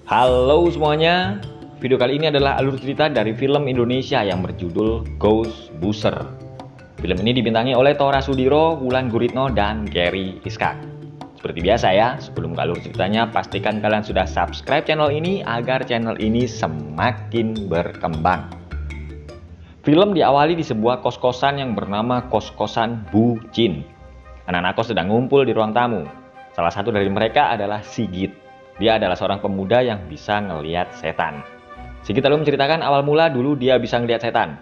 Halo semuanya, video kali ini adalah alur cerita dari film Indonesia yang berjudul Ghostbusters. Film ini dibintangi oleh Tora Sudiro, Wulan Guritno, dan Gary Iskak. Seperti biasa ya, sebelum ke alur ceritanya, pastikan kalian sudah subscribe channel ini agar channel ini semakin berkembang. Film diawali di sebuah kos-kosan yang bernama kos-kosan Bucin. Anak-anak kos sedang ngumpul di ruang tamu. Salah satu dari mereka adalah Sigit. Dia adalah seorang pemuda yang bisa ngelihat setan. Sigit lalu menceritakan awal mula dulu dia bisa ngelihat setan.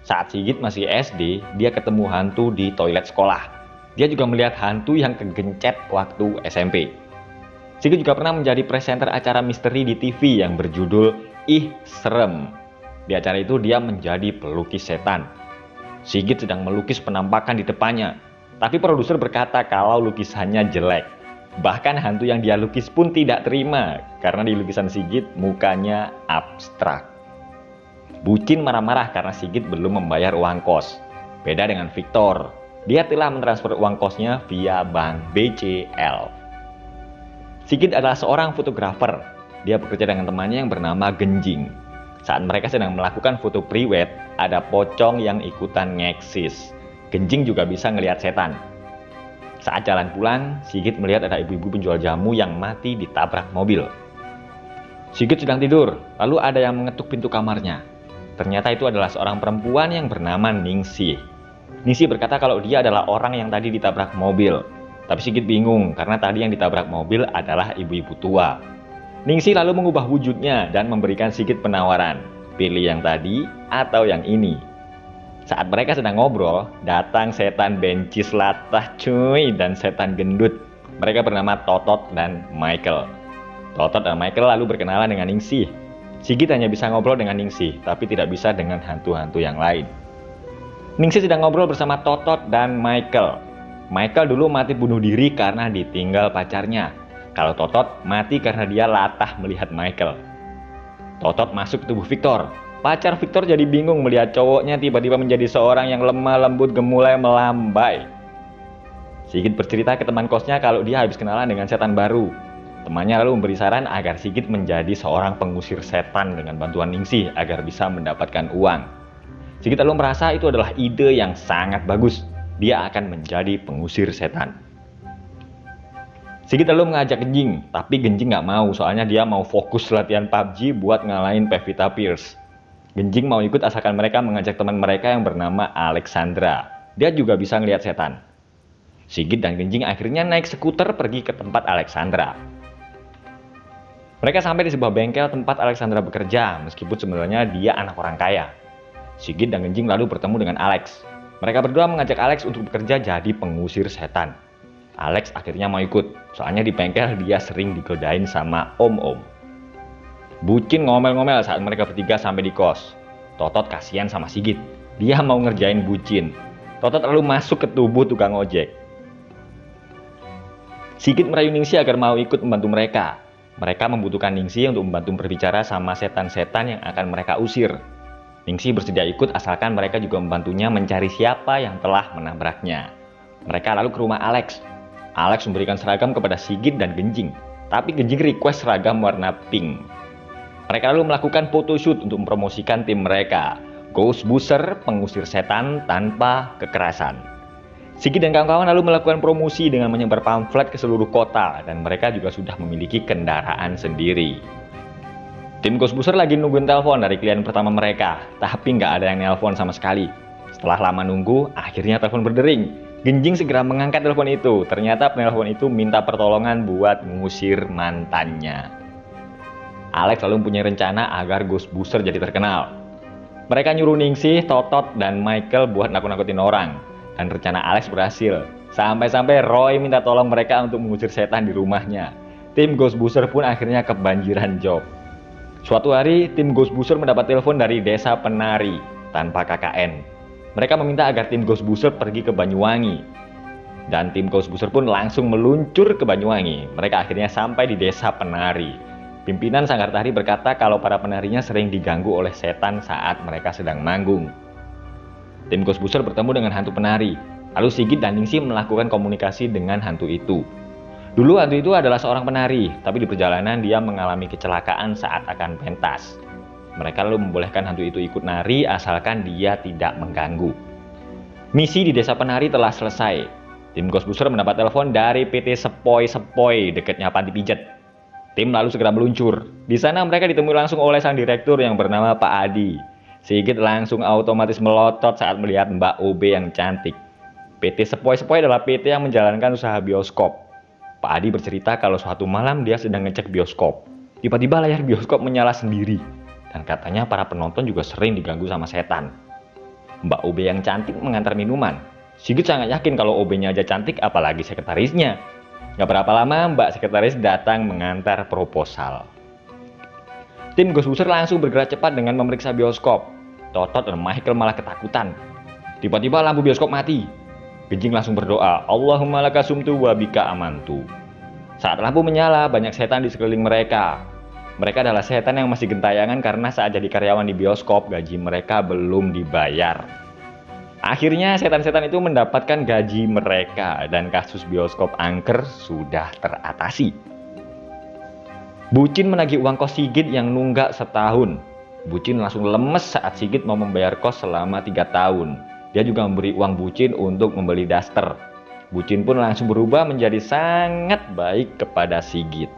Saat Sigit masih SD, dia ketemu hantu di toilet sekolah. Dia juga melihat hantu yang kegencet waktu SMP. Sigit juga pernah menjadi presenter acara misteri di TV yang berjudul Ih Serem. Di acara itu dia menjadi pelukis setan. Sigit sedang melukis penampakan di depannya, tapi produser berkata kalau lukisannya jelek. Bahkan hantu yang dia lukis pun tidak terima karena di lukisan Sigit mukanya abstrak. Bucin marah-marah karena Sigit belum membayar uang kos. Beda dengan Victor, dia telah mentransfer uang kosnya via bank BCL. Sigit adalah seorang fotografer. Dia bekerja dengan temannya yang bernama Genjing. Saat mereka sedang melakukan foto priwet, ada pocong yang ikutan ngeksis. Genjing juga bisa ngelihat setan. Saat jalan pulang, Sigit melihat ada ibu-ibu penjual jamu yang mati ditabrak mobil. Sigit sedang tidur, lalu ada yang mengetuk pintu kamarnya. Ternyata itu adalah seorang perempuan yang bernama Ningsih. Ningsih berkata kalau dia adalah orang yang tadi ditabrak mobil. Tapi Sigit bingung karena tadi yang ditabrak mobil adalah ibu-ibu tua. Ningsih lalu mengubah wujudnya dan memberikan Sigit penawaran. Pilih yang tadi atau yang ini. Saat mereka sedang ngobrol, datang setan bencis latah cuy dan setan gendut. Mereka bernama Totot dan Michael. Totot dan Michael lalu berkenalan dengan Ningsih. Sigit hanya bisa ngobrol dengan Ningsih, tapi tidak bisa dengan hantu-hantu yang lain. Ningsih sedang ngobrol bersama Totot dan Michael. Michael dulu mati bunuh diri karena ditinggal pacarnya. Kalau Totot mati karena dia latah melihat Michael. Totot masuk ke tubuh Victor. Pacar Victor jadi bingung melihat cowoknya tiba-tiba menjadi seorang yang lemah lembut gemulai melambai. Sigit bercerita ke teman kosnya kalau dia habis kenalan dengan setan baru. Temannya lalu memberi saran agar Sigit menjadi seorang pengusir setan dengan bantuan Ningsih agar bisa mendapatkan uang. Sigit lalu merasa itu adalah ide yang sangat bagus. Dia akan menjadi pengusir setan. Sigit lalu mengajak Genjing, tapi Genjing nggak mau soalnya dia mau fokus latihan PUBG buat ngalahin Pevita Pierce. Genjing mau ikut asalkan mereka mengajak teman mereka yang bernama Alexandra. Dia juga bisa ngelihat setan. Sigit dan Genjing akhirnya naik skuter pergi ke tempat Alexandra. Mereka sampai di sebuah bengkel tempat Alexandra bekerja, meskipun sebenarnya dia anak orang kaya. Sigit dan Genjing lalu bertemu dengan Alex. Mereka berdua mengajak Alex untuk bekerja jadi pengusir setan. Alex akhirnya mau ikut, soalnya di bengkel dia sering digodain sama om-om. Bucin ngomel-ngomel saat mereka bertiga sampai di kos. Totot kasihan sama Sigit. Dia mau ngerjain Bucin. Totot lalu masuk ke tubuh tukang ojek. Sigit merayu Ningsih agar mau ikut membantu mereka. Mereka membutuhkan Ningsih untuk membantu berbicara sama setan-setan yang akan mereka usir. Ningsih bersedia ikut asalkan mereka juga membantunya mencari siapa yang telah menabraknya. Mereka lalu ke rumah Alex. Alex memberikan seragam kepada Sigit dan Genjing. Tapi Genjing request seragam warna pink. Mereka lalu melakukan photoshoot untuk mempromosikan tim mereka, Ghostbusters, pengusir setan tanpa kekerasan. Sigit dan kawan-kawan lalu melakukan promosi dengan menyebar pamflet ke seluruh kota dan mereka juga sudah memiliki kendaraan sendiri. Tim Ghostbusters lagi nungguin telepon dari klien pertama mereka, tapi nggak ada yang nelpon sama sekali. Setelah lama nunggu, akhirnya telepon berdering. Genjing segera mengangkat telepon itu. Ternyata penelpon itu minta pertolongan buat mengusir mantannya. Alex lalu mempunyai rencana agar Ghostbusters jadi terkenal. Mereka nyuruh Ningsih, Totot, dan Michael buat nakut-nakutin orang. Dan rencana Alex berhasil. Sampai-sampai Roy minta tolong mereka untuk mengusir setan di rumahnya. Tim Ghostbusters pun akhirnya kebanjiran job. Suatu hari, tim Ghostbusters mendapat telepon dari desa penari tanpa KKN. Mereka meminta agar tim Ghostbusters pergi ke Banyuwangi. Dan tim Ghostbusters pun langsung meluncur ke Banyuwangi. Mereka akhirnya sampai di desa penari. Pimpinan Sanggartari berkata kalau para penarinya sering diganggu oleh setan saat mereka sedang manggung. Tim Ghostbusters bertemu dengan hantu penari. Lalu Sigit dan Ningsih melakukan komunikasi dengan hantu itu. Dulu hantu itu adalah seorang penari, tapi di perjalanan dia mengalami kecelakaan saat akan pentas. Mereka lalu membolehkan hantu itu ikut nari asalkan dia tidak mengganggu. Misi di desa penari telah selesai. Tim Ghostbuster mendapat telepon dari PT Sepoi-Sepoi dekatnya panti pijat. Tim lalu segera meluncur. Di sana mereka ditemui langsung oleh sang direktur yang bernama Pak Adi. Sigit langsung otomatis melotot saat melihat Mbak OB yang cantik. PT Sepoi-Sepoi adalah PT yang menjalankan usaha bioskop. Pak Adi bercerita kalau suatu malam dia sedang ngecek bioskop. Tiba-tiba layar bioskop menyala sendiri. Dan katanya para penonton juga sering diganggu sama setan. Mbak OB yang cantik mengantar minuman. Sigit sangat yakin kalau OB-nya aja cantik, apalagi sekretarisnya. Gak berapa lama Mbak Sekretaris datang mengantar proposal. Tim Ghostbuster langsung bergerak cepat dengan memeriksa bioskop. Totot dan Michael malah ketakutan. Tiba-tiba lampu bioskop mati. Genjing langsung berdoa, Allahumma laka sumtu wa bika amantu. Saat lampu menyala, banyak setan di sekeliling mereka. Mereka adalah setan yang masih gentayangan karena saat jadi karyawan di bioskop, gaji mereka belum dibayar. Akhirnya setan-setan itu mendapatkan gaji mereka dan kasus bioskop angker sudah teratasi. Bucin menagih uang kos Sigit yang nunggak setahun. Bucin langsung lemes saat Sigit mau membayar kos selama 3 tahun. Dia juga memberi uang Bucin untuk membeli daster. Bucin pun langsung berubah menjadi sangat baik kepada Sigit.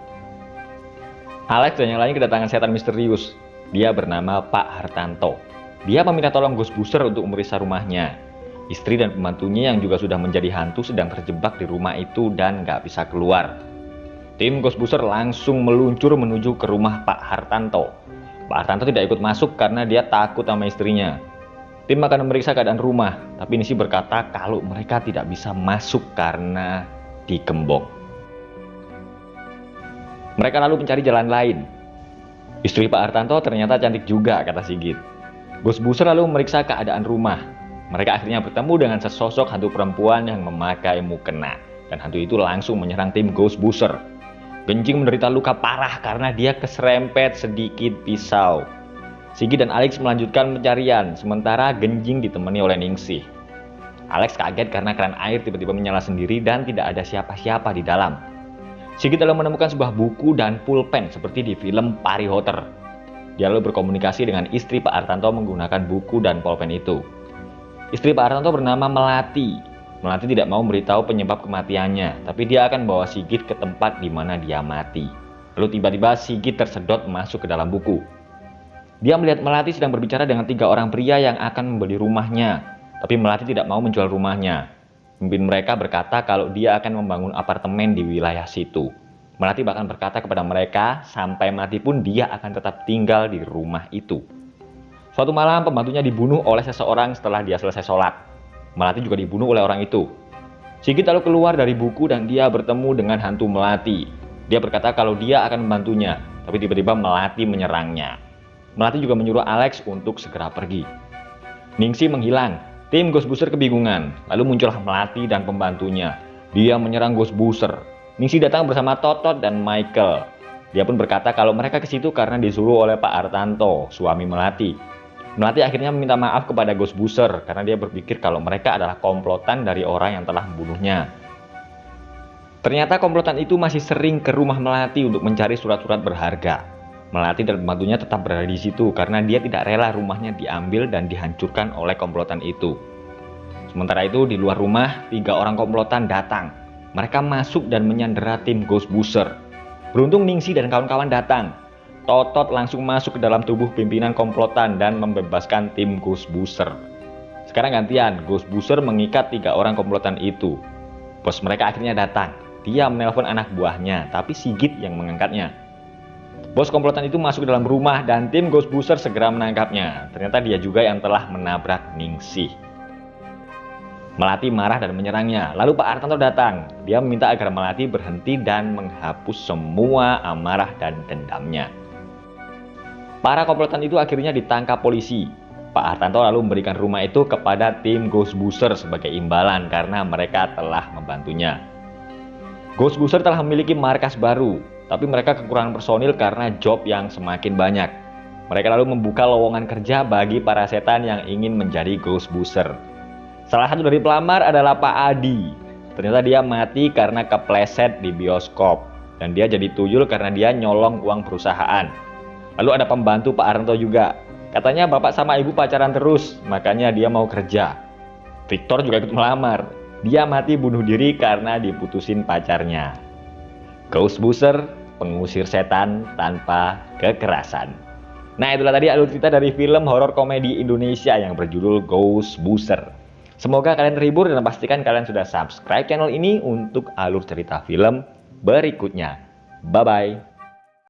Alex dan yang lain kedatangan setan misterius. Dia bernama Pak Hartanto. Dia meminta tolong Ghostbuster untuk memeriksa rumahnya. Istri dan pembantunya yang juga sudah menjadi hantu sedang terjebak di rumah itu dan gak bisa keluar. Tim Ghostbuster langsung meluncur menuju ke rumah Pak Hartanto. Pak Hartanto tidak ikut masuk karena dia takut sama istrinya. Tim akan memeriksa keadaan rumah, tapi Nisi berkata kalau mereka tidak bisa masuk karena digembok. Mereka lalu mencari jalan lain. Istri Pak Hartanto ternyata cantik juga, kata Sigit. Ghostbuster lalu memeriksa keadaan rumah. Mereka akhirnya bertemu dengan sesosok hantu perempuan yang memakai mukena. Dan hantu itu langsung menyerang tim Ghostbuster. Genjing menderita luka parah karena dia keserempet sedikit pisau. Sigit dan Alex melanjutkan pencarian, sementara Genjing ditemani oleh Ningsih. Alex kaget karena keran air tiba-tiba menyala sendiri dan tidak ada siapa-siapa di dalam. Sigit lalu menemukan sebuah buku dan pulpen seperti di film Pari Hotter. Dia lalu berkomunikasi dengan istri Pak Hartanto menggunakan buku dan pulpen itu. Istri Pak Hartanto bernama Melati. Melati tidak mau memberitahu penyebab kematiannya, tapi dia akan bawa Sigit ke tempat di mana dia mati. Lalu tiba-tiba Sigit tersedot masuk ke dalam buku. Dia melihat Melati sedang berbicara dengan 3 orang pria yang akan membeli rumahnya. Tapi Melati tidak mau menjual rumahnya. Pemimpin mereka berkata kalau dia akan membangun apartemen di wilayah situ. Melati bahkan berkata kepada mereka sampai mati pun dia akan tetap tinggal di rumah itu. Suatu malam pembantunya dibunuh oleh seseorang setelah dia selesai sholat. Melati juga dibunuh oleh orang itu. Sigit lalu keluar dari buku dan dia bertemu dengan hantu Melati. Dia berkata kalau dia akan membantunya. Tapi tiba-tiba Melati menyerangnya. Melati juga menyuruh Alex untuk segera pergi. Ningsih menghilang. Tim Ghostbuster kebingungan. Lalu muncullah Melati dan pembantunya. Dia menyerang Ghostbuster. Ningsih datang bersama Totot dan Michael. Dia pun berkata kalau mereka ke situ karena disuruh oleh Pak Hartanto, suami Melati. Melati akhirnya meminta maaf kepada Ghostbuster karena dia berpikir kalau mereka adalah komplotan dari orang yang telah membunuhnya. Ternyata komplotan itu masih sering ke rumah Melati untuk mencari surat-surat berharga. Melati dan pembantunya tetap berada di situ karena dia tidak rela rumahnya diambil dan dihancurkan oleh komplotan itu. Sementara itu di luar rumah 3 orang komplotan datang. Mereka masuk dan menyandera tim Ghostbuster. Beruntung Ningsih dan kawan-kawan datang. Totot langsung masuk ke dalam tubuh pimpinan komplotan dan membebaskan tim Ghostbuster. Sekarang gantian, Ghostbuster mengikat 3 orang komplotan itu. Bos mereka akhirnya datang. Dia menelpon anak buahnya, tapi Sigit yang mengangkatnya. Bos komplotan itu masuk ke dalam rumah dan tim Ghostbuster segera menangkapnya. Ternyata dia juga yang telah menabrak Ningsih. Melati marah dan menyerangnya. Lalu Pak Hartanto datang. Dia meminta agar Melati berhenti dan menghapus semua amarah dan dendamnya. Para komplotan itu akhirnya ditangkap polisi. Pak Hartanto lalu memberikan rumah itu kepada tim Ghostbuster sebagai imbalan karena mereka telah membantunya. Ghostbuster telah memiliki markas baru. Tapi mereka kekurangan personil karena job yang semakin banyak. Mereka lalu membuka lowongan kerja bagi para setan yang ingin menjadi Ghostbuster. Salah satu dari pelamar adalah Pak Adi. Ternyata dia mati karena kepleset di bioskop. Dan dia jadi tuyul karena dia nyolong uang perusahaan. Lalu ada pembantu Pak Hartanto juga. Katanya bapak sama ibu pacaran terus, makanya dia mau kerja. Victor juga ikut melamar. Dia mati bunuh diri karena diputusin pacarnya. Ghostbuster, pengusir setan tanpa kekerasan. Nah, itulah tadi alur cerita dari film horor komedi Indonesia yang berjudul Ghostbuster. Semoga kalian terhibur dan pastikan kalian sudah subscribe channel ini untuk alur cerita film berikutnya. Bye-bye.